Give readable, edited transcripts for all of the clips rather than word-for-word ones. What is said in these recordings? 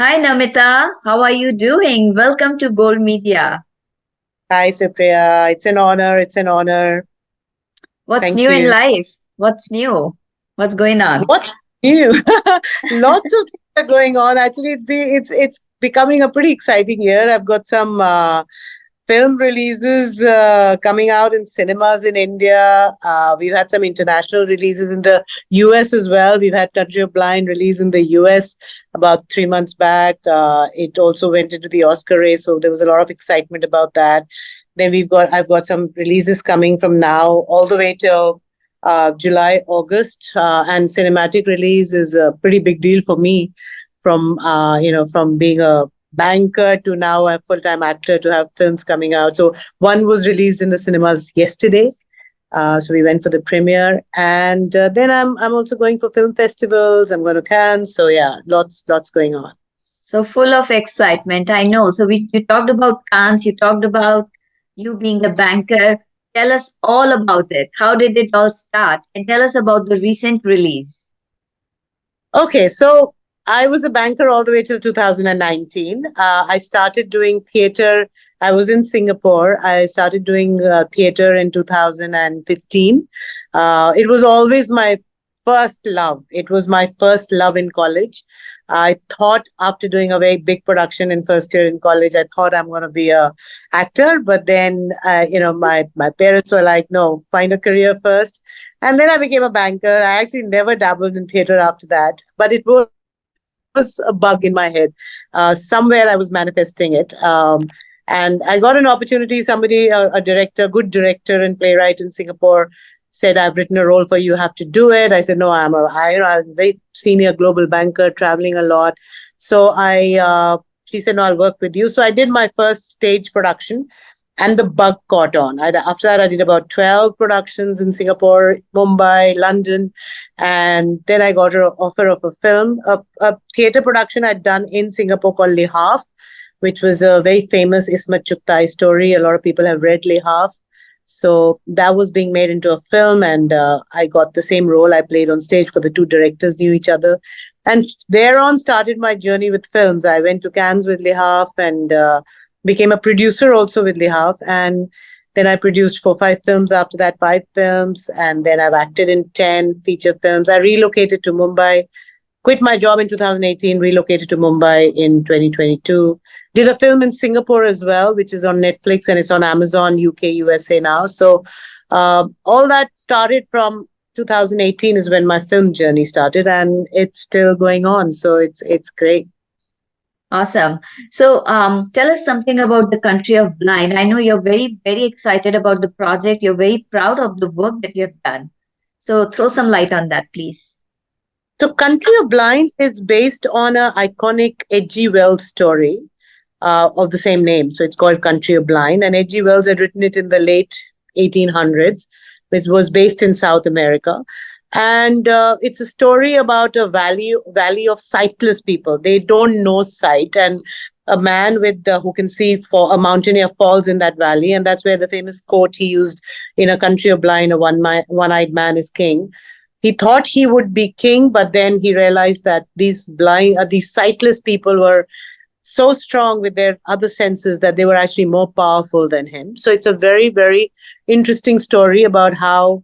Hi Namita, how are you doing? Welcome to Gold Media. Hi, Supriya. It's an honor. It's an honor. What's Thank new in you. life? What's new? What's going on? What's new? Lots of things are going on. Actually, it's becoming a pretty exciting year. I've got some film releases coming out in cinemas in India. We've had some international releases in the US as well. We've had Country of Blind release in the US about 3 months back. It also went into the Oscar race, so there was a lot of excitement about that. Then I've got some releases coming from now all the way till July, August, and cinematic release is a pretty big deal for me. From being a banker to now a full-time actor to have films coming out. So one was released in the cinemas yesterday. So we went for the premiere, and then I'm also going for film festivals. I'm going to Cannes. So yeah, lots going on. So full of excitement, I know. So you talked about Cannes, you talked about you being a banker. Tell us all about it. How did it all start? And tell us about the recent release. Okay, so I was a banker all the way till 2019. I started doing theater. I was in Singapore. I started doing theater in 2015. It was always my first love. It was my first love in college. I thought after doing a very big production in first year in college, I thought I'm going to be a actor. But then, my parents were like, no, find a career first. And then I became a banker. I actually never dabbled in theater after that, but it was a bug in my head. Somewhere I was manifesting it. And I got an opportunity. Somebody, a director, good director and playwright in Singapore, said, "I've written a role for you. You have to do it." I said, "No, I'm a very senior global banker, traveling a lot." So she said, "No, I'll work with you." So I did my first stage production, and the bug caught on. After that, I did about 12 productions in Singapore, Mumbai, London, and then I got an offer of a film, a theater production I'd done in Singapore called Lihaaf, which was a very famous Ismat Chugtai story. A lot of people have read Lihaaf. So that was being made into a film, and I got the same role. I played on stage because the two directors knew each other. And thereon started my journey with films. I went to Cannes with Lihaaf and became a producer also with Lihaaf. And then I produced 4, 5 films after that, 5 films. And then I've acted in 10 feature films. I relocated to Mumbai, quit my job in 2018, relocated to Mumbai in 2022. Did a film in Singapore as well, which is on Netflix and it's on Amazon, UK, USA now. So all that started from 2018 is when my film journey started, and it's still going on. So it's great. Awesome. So tell us something about the Country of Blind. I know you're very, very excited about the project. You're very proud of the work that you have done. So throw some light on that, please. So Country of Blind is based on an iconic H.G. Wells story of the same name. So it's called Country of Blind. And H.G. Wells had written it in the late 1800s, which was based in South America. And it's a story about a valley of sightless people. They don't know sight. And a man with who can see, for a mountaineer falls in that valley. And that's where the famous quote he used, "In a country of blind, a one-eyed man is king." He thought he would be king, but then he realized that these sightless people were so strong with their other senses that they were actually more powerful than him. So it's a very, very interesting story about how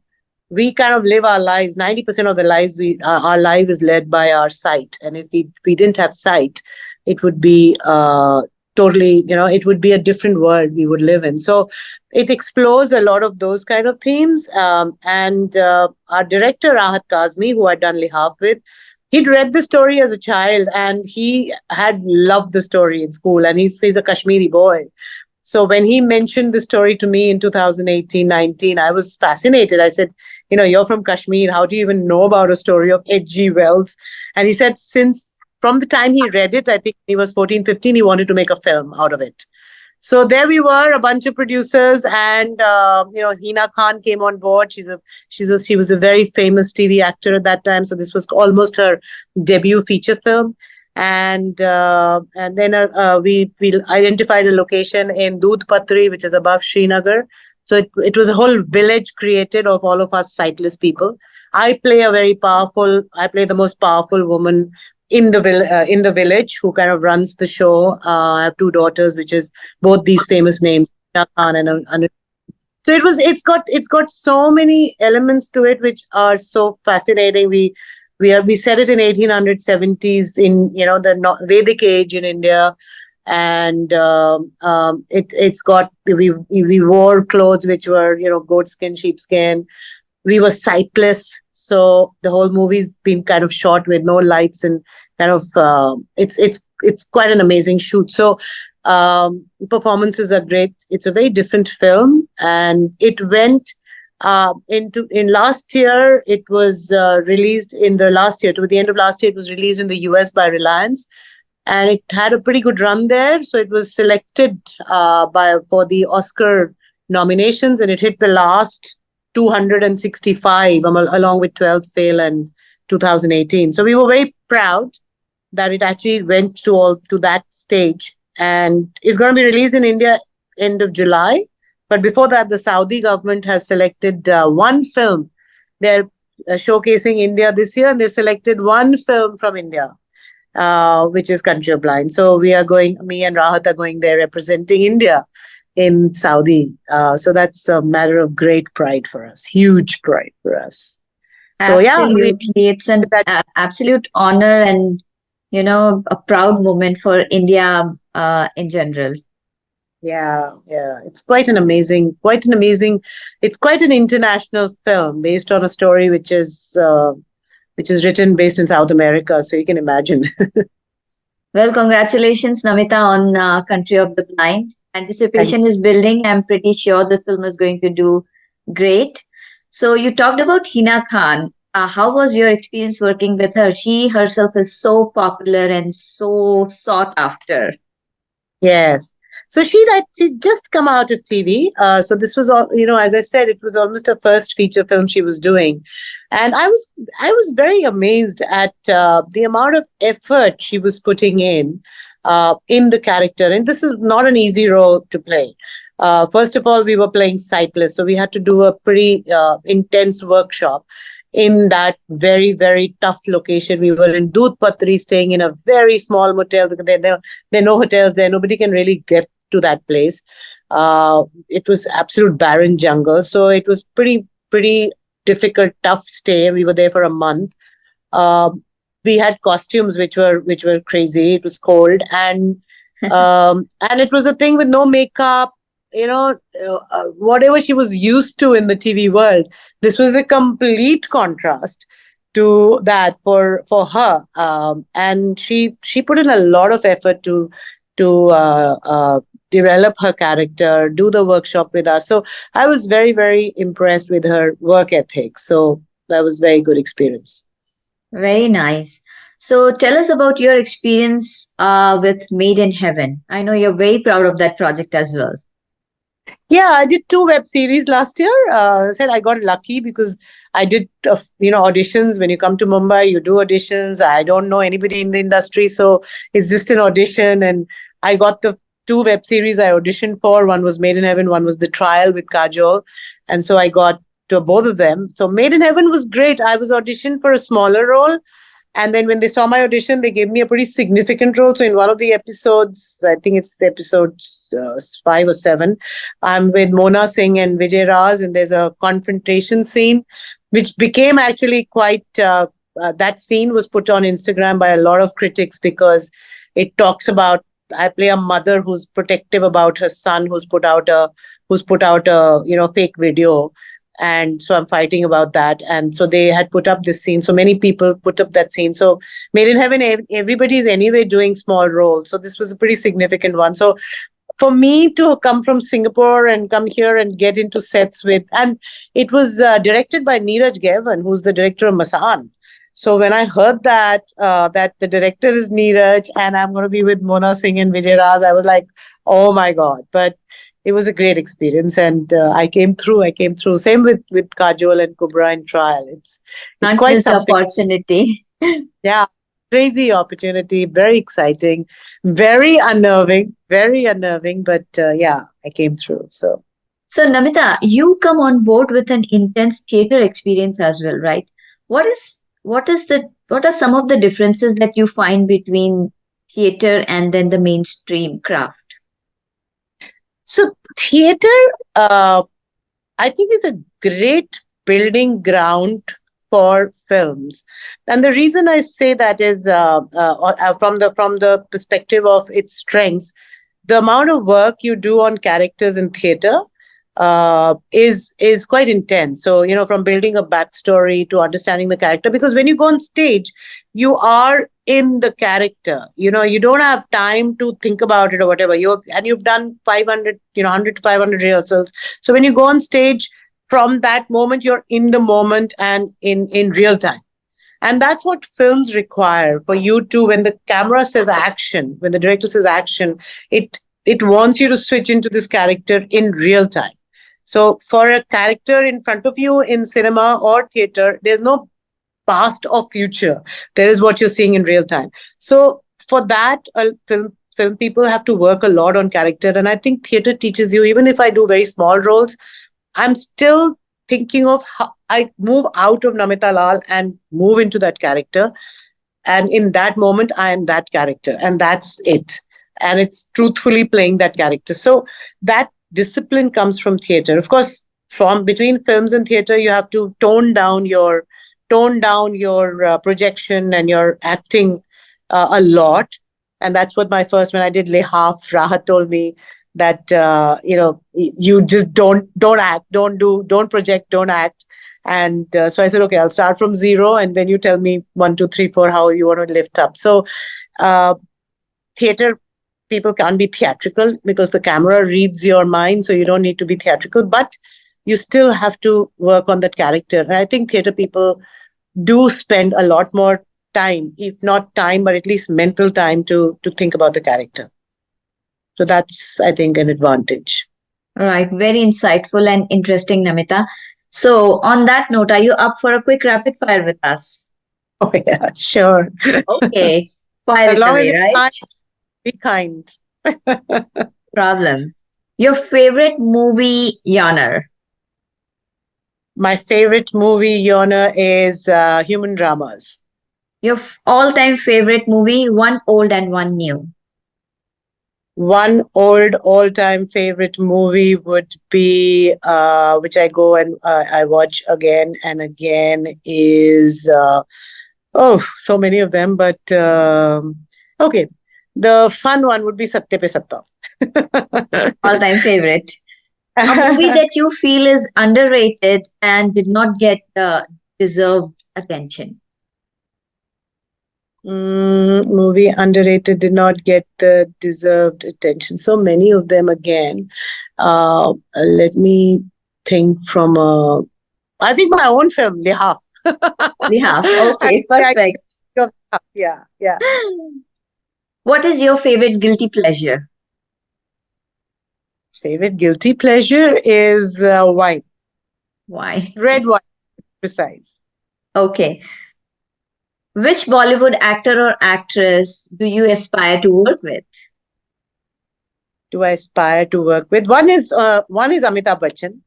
we kind of live our lives. 90% of the lives our life is led by our sight. And if we didn't have sight, it would be totally, it would be a different world we would live in. So it explores a lot of those kind of themes. And our director, Rahat Kazmi, who I'd done Lihaaf with, he'd read the story as a child and he had loved the story in school. And he's a Kashmiri boy. So when he mentioned the story to me in 2018-19, I was fascinated. I said, "You're from Kashmir. How do you even know about a story of H.G. Wells?" And he said, since from the time he read it, I think he was 14, 15, he wanted to make a film out of it. So there we were, a bunch of producers, and Hina Khan came on board. She was a very famous TV actor at that time. So this was almost her debut feature film. And then we identified a location in Doodh Patri, which is above Srinagar. So it was a whole village created of all of us sightless people. I play the most powerful woman in the village who kind of runs the show. I have two daughters, which is both these famous names, Shah Khan and so it's got so many elements to it which are so fascinating. We set it in 1870s in the Vedic age in India, and it's got we wore clothes which were goat skin, sheepskin. We were sightless, so the whole movie's been kind of shot with no lights and kind of it's quite an amazing shoot. So performances are great. It's a very different film, and it went in last year. It was released in the last year. To the end of last year, it was released in the US by Reliance, and it had a pretty good run there. So it was selected for the Oscar nominations, and it hit the last 265 along with 12th Fail and 2018. So we were very proud that it actually went to that stage, and it's going to be released in India end of July. But before that, the Saudi government has selected one film. They're showcasing India this year, and they've selected one film from India, which is Country of Blind. So me and Rahat are going there representing India in Saudi. So that's a matter of great pride for us, huge pride for us. So absolutely, it's an absolute honor and a proud moment for India in general. Yeah, it's quite an amazing. It's quite an international film based on a story which is written based in South America. So you can imagine. Well, congratulations, Namita, on Country of the Blind. Anticipation is building. I'm pretty sure the film is going to do great. So you talked about Hina Khan. How was your experience working with her? She herself is so popular and so sought after. Yes. So she'd just come out of TV. So this was all, as I said, it was almost her first feature film she was doing. And I was very amazed at the amount of effort she was putting in the character. And this is not an easy role to play. First of all, we were playing sightless. So we had to do a pretty intense workshop in that very, very tough location. We were in Dudhpatri, staying in a very small motel because there are no hotels there. Nobody can really get to that place. It was absolute barren jungle. So it was pretty difficult, tough stay. We were there for a month. We had costumes which were crazy. It was cold, and it was a thing with no makeup. Whatever she was used to in the TV world, this was a complete contrast to that for her. And she put in a lot of effort to develop her character, do the workshop with us. So I was very, very impressed with her work ethic. So that was very good experience. Very nice. So tell us about your experience with Made in Heaven. I know you're very proud of that project as well. Yeah, I did 2 web series last year. I said I got lucky because I did, auditions. When you come to Mumbai, you do auditions. I don't know anybody in the industry, so it's just an audition. And I got the 2 web series I auditioned for. One was Made in Heaven, one was The Trial with Kajol. And so I got to both of them. So Made in Heaven was great. I was auditioned for a smaller role. And then when they saw my audition, they gave me a pretty significant role. So in one of the episodes, I think it's the episode 5 or 7, I'm with Mona Singh and Vijay Raz, and there's a confrontation scene, which became actually quite, that scene was put on Instagram by a lot of critics because it talks about, I play a mother who's protective about her son, who's put out a fake video. And so I'm fighting about that. And so they had put up this scene. So many people put up that scene. So Made in Heaven, everybody's anyway doing small roles. So this was a pretty significant one. So for me to come from Singapore and come here and get into sets and it was directed by Neeraj Gevan, who's the director of Masan. So when I heard that the director is Neeraj and I'm going to be with Mona Singh and Vijay Raz, I was like, oh my God. But it was a great experience, and I came through. Same with Kajol and Kubra in Trial. It's quite something. Opportunity. Yeah, crazy opportunity. Very exciting. Very unnerving. But I came through. So Namita, you come on board with an intense theater experience as well, right? What is the What are some of the differences that you find between theater and then the mainstream craft? So theater, uh, I think, is a great building ground for films, and the reason I say that is from the perspective of its strengths. The amount of work you do on characters in theater is quite intense. So from building a backstory to understanding the character, because when you go on stage, you are in the character. You don't have time to think about it or whatever. You've done 500, 100 to 500 rehearsals. So when you go on stage, from that moment, you're in the moment and in real time. And that's what films require for you to, when the camera says action, when the director says action, it wants you to switch into this character in real time. So for a character in front of you in cinema or theater, there's no past or future. There is what you're seeing in real time. So for that, film people have to work a lot on character. And I think theater teaches you, even if I do very small roles, I'm still thinking of how I move out of Namita Lal and move into that character. And in that moment, I am that character, and that's it. And it's truthfully playing that character. So that discipline comes from theater. Of course, from between films and theater, you have to tone down your projection and your acting a lot. And that's what when I did Lihaaf, Rahat told me that you just don't act, don't project, don't act. And so I said, okay, I'll start from zero, and then you tell me 1, 2, 3, 4 how you want to lift up. So uh, theater people can't be theatrical because the camera reads your mind, so you don't need to be theatrical, but you still have to work on that character. And I think theater people do spend a lot more time, if not time, but at least mental time to think about the character. So that's, I think, an advantage. All right, very insightful and interesting, Namita. So, on that note, are you up for a quick rapid fire with us? Oh, yeah, sure. Okay, fire As it long as away, it's right? kind, be kind. Problem. Your favorite movie genre? My favorite movie genre is human dramas. Your all-time favorite movie, one old and one new. One all-time favorite movie would be, which I go and I watch again and again, is, so many of them, but okay. The fun one would be Satya Pe Satta. All-time favorite. A movie that you feel is underrated and did not get the deserved attention. Movie underrated, did not get the deserved attention. So many of them again. Let me think I think my own film, Lihaaf. Lihaaf. I Okay, think I perfect. think of Lihaaf. Yeah, yeah. What is your favorite guilty pleasure? Favorite guilty pleasure is wine, Why? red wine, precise. Okay. Which Bollywood actor or actress do you aspire to work with? Do I aspire to work with? One is Amitabh Bachchan,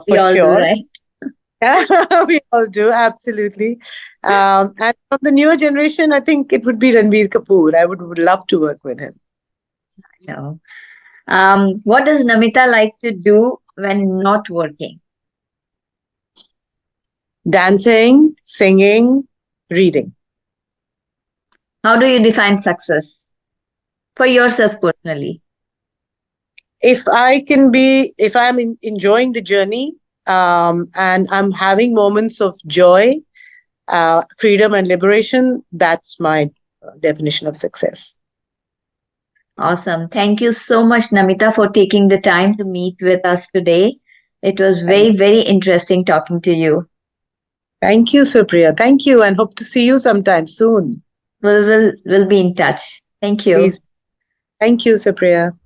We for all do, sure. right? We all do, absolutely. And from the newer generation, I think it would be Ranbir Kapoor. I would love to work with him. No. What does Namita like to do when not working? Dancing, singing, reading. How do you define success for yourself personally? If I'm enjoying the journey, and I'm having moments of joy, freedom, and liberation, that's my definition of success. Awesome. Thank you so much, Namita, for taking the time to meet with us today. It was Thank, very interesting talking to you. thank you, Supriya. Thank you, and hope to see you sometime soon. We'll be in touch. Thank you. Please. Thank you, Supriya.